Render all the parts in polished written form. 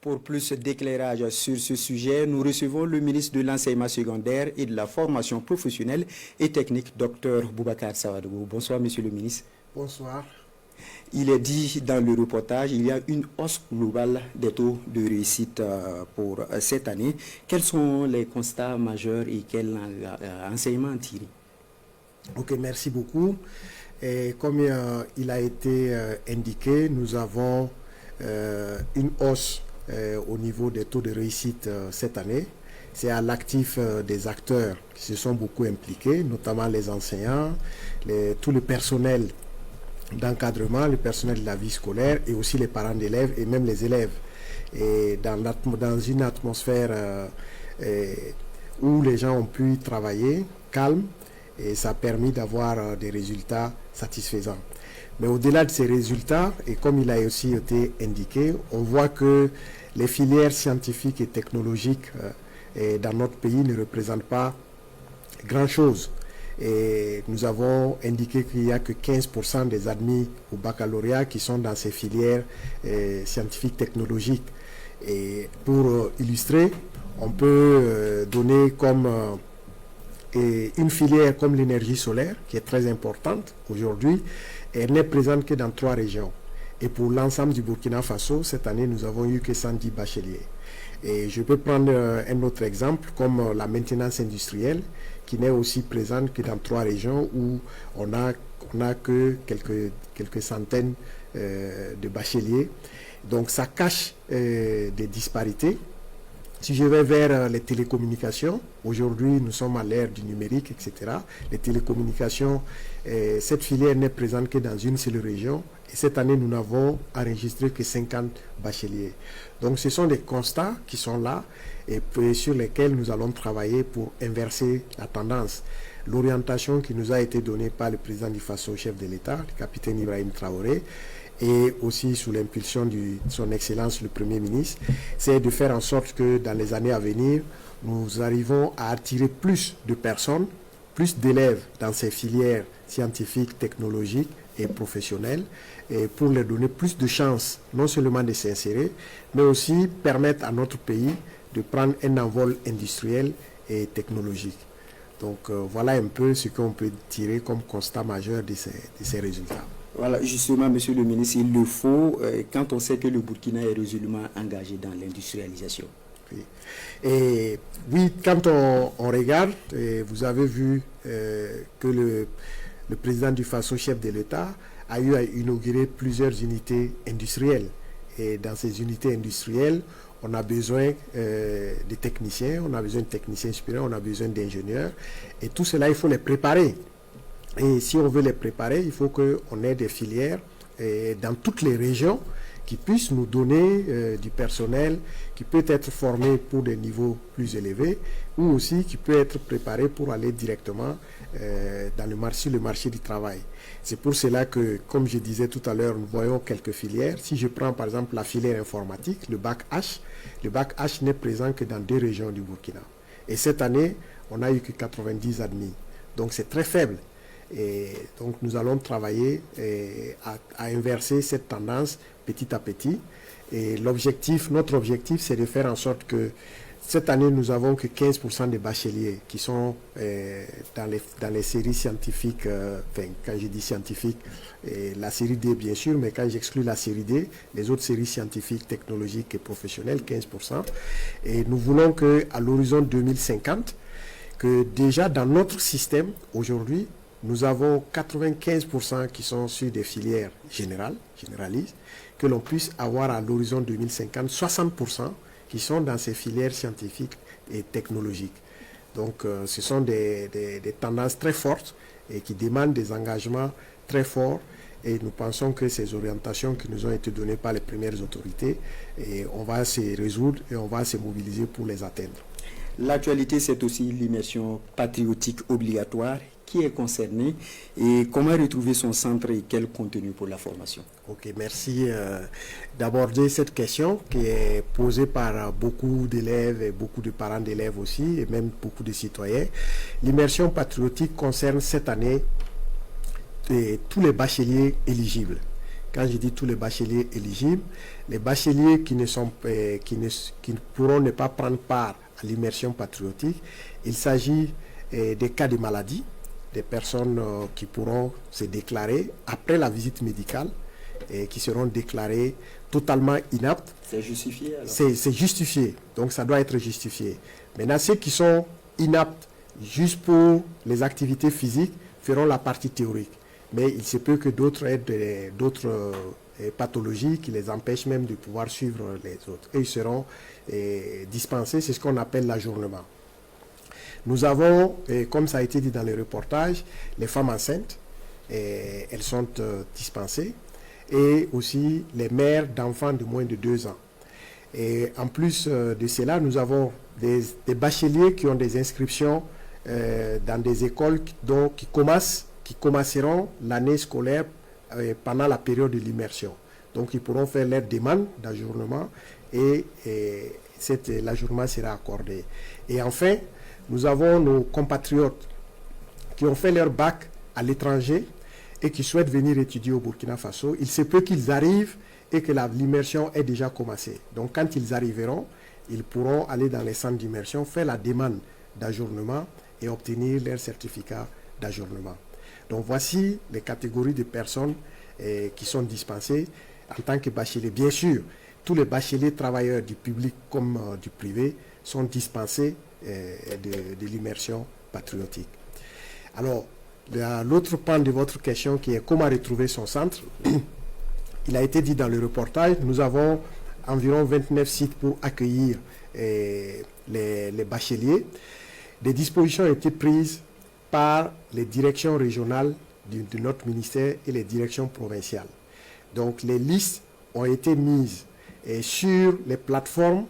Pour plus d'éclairage sur ce sujet, nous recevons le ministre de l'Enseignement secondaire et de la formation professionnelle et technique, Dr Boubacar Sawadou. Bonsoir, monsieur le ministre. Bonsoir. Il est dit dans le reportage, il y a une hausse globale des taux de réussite pour cette année. Quels sont les constats majeurs et quels enseignements tirés? Ok, merci beaucoup. Et comme il a été indiqué, nous avons une hausse au niveau des taux de réussite cette année. C'est à l'actif des acteurs qui se sont beaucoup impliqués, notamment les enseignants, tout le personnel d'encadrement, le personnel de la vie scolaire et aussi les parents d'élèves et même les élèves. Et dans une atmosphère où les gens ont pu travailler calme, et ça a permis d'avoir des résultats satisfaisants. Mais au-delà de ces résultats, et comme il a aussi été indiqué, on voit que les filières scientifiques et technologiques dans notre pays ne représentent pas grand-chose. Et nous avons indiqué qu'il n'y a que 15% des admis au baccalauréat qui sont dans ces filières scientifiques technologiques. Et pour illustrer, on peut donner comme une filière comme l'énergie solaire, qui est très importante aujourd'hui, elle n'est présente que dans 3 régions. Et pour l'ensemble du Burkina Faso, cette année, nous avons eu que 110 bacheliers. Et je peux prendre un autre exemple, comme la maintenance industrielle, qui n'est aussi présente que dans 3 régions où on a que quelques centaines de bacheliers. Donc ça cache des disparités. Si je vais vers les télécommunications, aujourd'hui nous sommes à l'ère du numérique, etc. Les télécommunications, cette filière n'est présente que dans une seule région. Et cette année, nous n'avons enregistré que 50 bacheliers. Donc ce sont des constats qui sont là et sur lesquels nous allons travailler pour inverser la tendance. L'orientation qui nous a été donnée par le président du Faso, chef de l'État, le capitaine Ibrahim Traoré, et aussi sous l'impulsion de son Excellence le Premier ministre, c'est de faire en sorte que dans les années à venir, nous arrivons à attirer plus de personnes, plus d'élèves dans ces filières scientifiques, technologiques et professionnelles, et pour leur donner plus de chances, non seulement de s'insérer, mais aussi permettre à notre pays de prendre un envol industriel et technologique. Donc voilà un peu ce qu'on peut tirer comme constat majeur de ces résultats. Voilà, justement, monsieur le ministre, il le faut quand on sait que le Burkina est résolument engagé dans l'industrialisation. Oui. Et oui, quand on regarde, vous avez vu que le président du Faso, chef de l'État, a eu à inaugurer plusieurs unités industrielles. Et dans ces unités industrielles, on a besoin de techniciens, on a besoin de techniciens supérieurs, on a besoin d'ingénieurs. Et tout cela, il faut les préparer. Et si on veut les préparer, il faut qu'on ait des filières dans toutes les régions qui puissent nous donner du personnel qui peut être formé pour des niveaux plus élevés ou aussi qui peut être préparé pour aller directement dans le marché du travail. C'est pour cela que, comme je disais tout à l'heure, nous voyons quelques filières. Si je prends par exemple la filière informatique, le bac H n'est présent que dans 2 régions du Burkina. Et cette année, on n'a eu que 90 admis. Donc c'est très faible. Et donc nous allons travailler à inverser cette tendance petit à petit. Et notre objectif, c'est de faire en sorte que cette année, nous n'avons que 15% des bacheliers qui sont dans les séries scientifiques, quand je dis scientifiques, la série D bien sûr, mais quand j'exclus la série D, les autres séries scientifiques, technologiques et professionnelles, 15%. Et nous voulons qu'à l'horizon 2050, que déjà dans notre système, aujourd'hui, nous avons 95% qui sont sur des filières généralistes, que l'on puisse avoir à l'horizon 2050 60% qui sont dans ces filières scientifiques et technologiques. Donc ce sont des tendances très fortes et qui demandent des engagements très forts. Et nous pensons que ces orientations qui nous ont été données par les premières autorités, et on va se résoudre et on va se mobiliser pour les atteindre. L'actualité, c'est aussi l'immersion patriotique obligatoire. Qui est concerné et comment retrouver son centre et quel contenu pour la formation? Ok, merci d'aborder cette question qui est posée par beaucoup d'élèves et beaucoup de parents d'élèves aussi et même beaucoup de citoyens. L'immersion patriotique concerne cette année tous les bacheliers éligibles Quand je dis tous les bacheliers éligibles, les bacheliers qui ne pourront ne pas prendre part à l'immersion patriotique, il s'agit des cas de maladie, des personnes qui pourront se déclarer après la visite médicale et qui seront déclarées totalement inaptes. C'est justifié alors? C'est justifié, donc ça doit être justifié. Maintenant, ceux qui sont inaptes juste pour les activités physiques feront la partie théorique. Mais il se peut que d'autres aient d'autres pathologies qui les empêchent même de pouvoir suivre les autres. Et ils seront dispensés, c'est ce qu'on appelle l'ajournement. Nous avons, comme ça a été dit dans le reportage, les femmes enceintes, elles sont dispensées, et aussi les mères d'enfants de moins de 2 ans. Et en plus de cela, nous avons des bacheliers qui ont des inscriptions dans des écoles qui commenceront l'année scolaire pendant la période de l'immersion. Donc ils pourront faire leur demande d'ajournement et l'ajournement sera accordé. Et enfin, nous avons nos compatriotes qui ont fait leur bac à l'étranger et qui souhaitent venir étudier au Burkina Faso. Il se peut qu'ils arrivent et que l'immersion est déjà commencée. Donc quand ils arriveront, ils pourront aller dans les centres d'immersion, faire la demande d'ajournement et obtenir leur certificat d'ajournement. Donc voici les catégories de personnes qui sont dispensées en tant que bacheliers. Bien sûr, tous les bacheliers travailleurs du public comme du privé sont dispensés de l'immersion patriotique. Alors, l'autre pan de votre question qui est comment retrouver son centre, il a été dit dans le reportage, nous avons environ 29 sites pour accueillir les bacheliers. Des dispositions ont été prises par les directions régionales de notre ministère et les directions provinciales. Donc les listes ont été mises sur les plateformes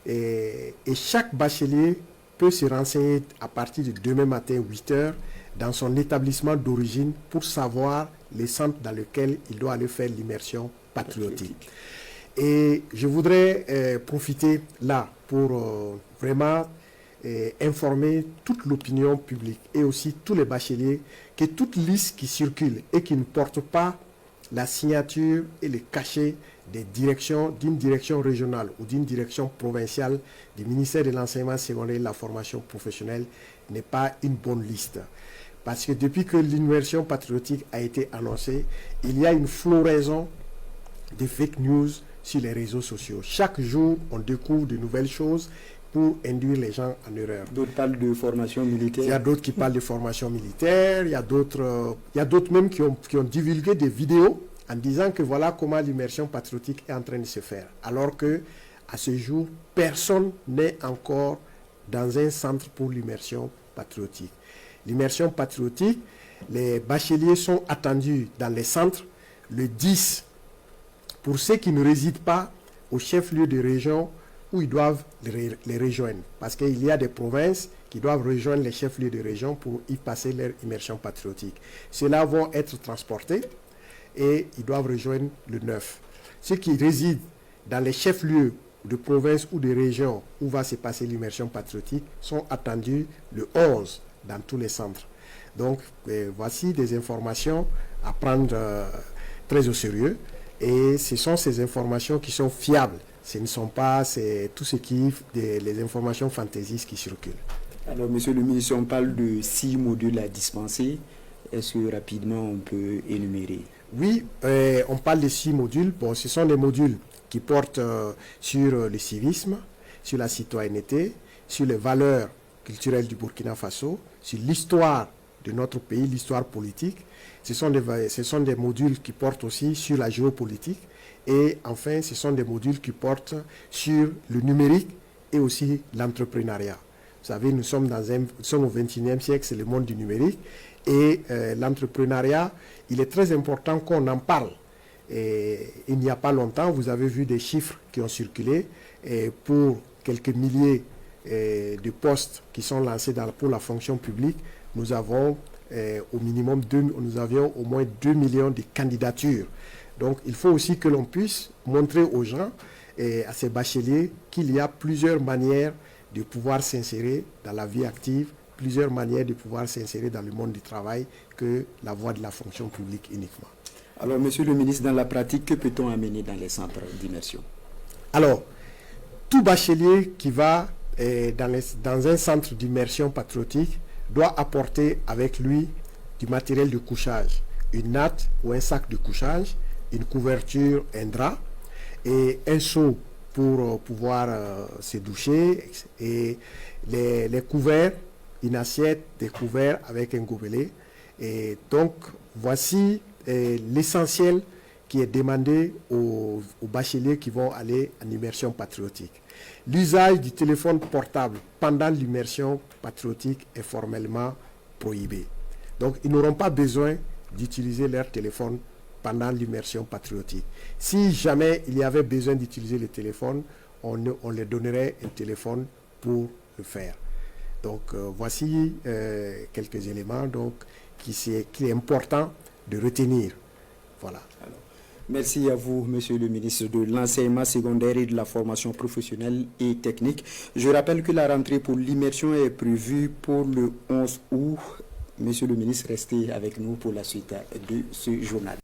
et chaque bachelier peut se renseigner à partir de demain matin 8 h dans son établissement d'origine pour savoir les centres dans lesquels il doit aller faire l'immersion patriotique. Et je voudrais profiter là pour vraiment informer toute l'opinion publique et aussi tous les bacheliers que toute liste qui circule et qui ne porte pas la signature et le cachet d'une direction régionale ou d'une direction provinciale du ministère de l'enseignement secondaire et de la formation professionnelle n'est pas une bonne liste. Parce que depuis que l'immersion patriotique a été annoncée, il y a une floraison de fake news sur les réseaux sociaux. Chaque jour, on découvre de nouvelles choses pour induire les gens en erreur. D'autres parlent de formation militaire. Il y a d'autres qui parlent de formation militaire. Il y a d'autres même qui ont divulgué des vidéos en disant que voilà comment l'immersion patriotique est en train de se faire. Alors que à ce jour, personne n'est encore dans un centre pour l'immersion patriotique. L'immersion patriotique, les bacheliers sont attendus dans les centres le 10 pour ceux qui ne résident pas au chef-lieu de région où ils doivent les rejoindre. Parce qu'il y a des provinces qui doivent rejoindre les chefs-lieux de région pour y passer leur immersion patriotique. Ceux-là vont être transportés et ils doivent rejoindre le 9. Ceux qui résident dans les chefs-lieux de province ou de région où va se passer l'immersion patriotique sont attendus le 11 dans tous les centres. Donc, voici des informations à prendre très au sérieux. Et ce sont ces informations qui sont fiables. Ce ne sont pas tout ce les informations fantaisistes qui circulent. Alors, monsieur le ministre, on parle de 6 modules à dispenser. Est-ce que rapidement on peut énumérer? Oui, on parle de 6 modules. Bon, ce sont des modules qui portent sur le civisme, sur la citoyenneté, sur les valeurs culturelles du Burkina Faso, sur l'histoire de notre pays, l'histoire politique. Ce sont des modules qui portent aussi sur la géopolitique. Et enfin, ce sont des modules qui portent sur le numérique et aussi l'entrepreneuriat. Vous savez, nous sommes au XXIe siècle, c'est le monde du numérique. Et l'entrepreneuriat, il est très important qu'on en parle. Et il n'y a pas longtemps, vous avez vu des chiffres qui ont circulé pour quelques milliers de postes qui sont lancés pour la fonction publique. Nous avons nous avions au moins 2 millions de candidatures. Donc il faut aussi que l'on puisse montrer aux gens et à ces bacheliers qu'il y a plusieurs manières de pouvoir s'insérer dans la vie active, plusieurs manières de pouvoir s'insérer dans le monde du travail que la voie de la fonction publique uniquement. Alors, monsieur le ministre, dans la pratique, que peut-on amener dans les centres d'immersion? Alors, tout bachelier qui va dans un centre d'immersion patriotique doit apporter avec lui du matériel de couchage, une natte ou un sac de couchage, une couverture, un drap et un seau pour pouvoir se doucher et les couverts, une assiette, des couverts avec un gobelet. Et donc, voici l'essentiel qui est demandé aux bacheliers qui vont aller en immersion patriotique. L'usage du téléphone portable pendant l'immersion patriotique est formellement prohibé. Donc, ils n'auront pas besoin d'utiliser leur téléphone pendant l'immersion patriotique. Si jamais il y avait besoin d'utiliser le téléphone, on leur donnerait un téléphone pour le faire. Donc, voici quelques éléments qui est important de retenir. Voilà. Alors, merci à vous, monsieur le ministre de l'enseignement secondaire et de la formation professionnelle et technique. Je rappelle que la rentrée pour l'immersion est prévue pour le 11 août. Monsieur le ministre, restez avec nous pour la suite de ce journal.